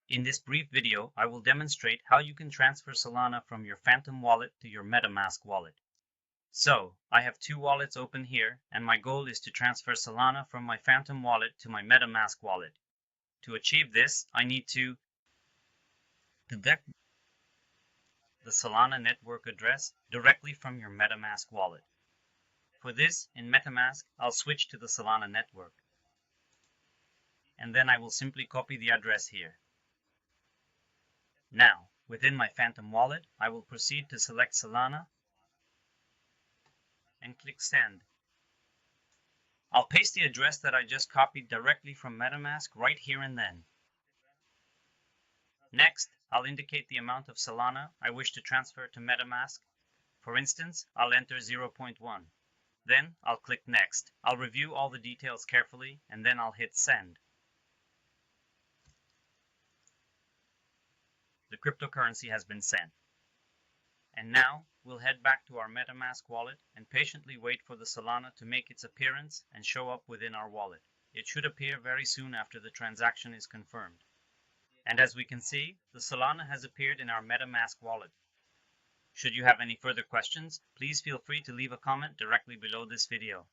In this brief video, I will demonstrate how you can transfer Solana from your Phantom wallet to your Metamask wallet. So, I have two wallets open here, and my goal is to transfer Solana from my Phantom wallet to my Metamask wallet. To achieve this, I need to connect the Solana network address directly from your Metamask wallet. For this, in Metamask, I'll switch to the Solana network. And then I will simply copy the address here. Now, within my Phantom wallet, I will proceed to select Solana and click Send. I'll paste the address that I just copied directly from Metamask right here and then. Next, I'll indicate the amount of Solana I wish to transfer to Metamask. For instance, I'll enter 0.1. Then I'll click Next. I'll review all the details carefully, and then I'll hit Send. The cryptocurrency has been sent. And now, we'll head back to our Metamask wallet and patiently wait for the Solana to make its appearance and show up within our wallet. It should appear very soon after the transaction is confirmed. And as we can see, the Solana has appeared in our Metamask wallet. Should you have any further questions, please feel free to leave a comment directly below this video.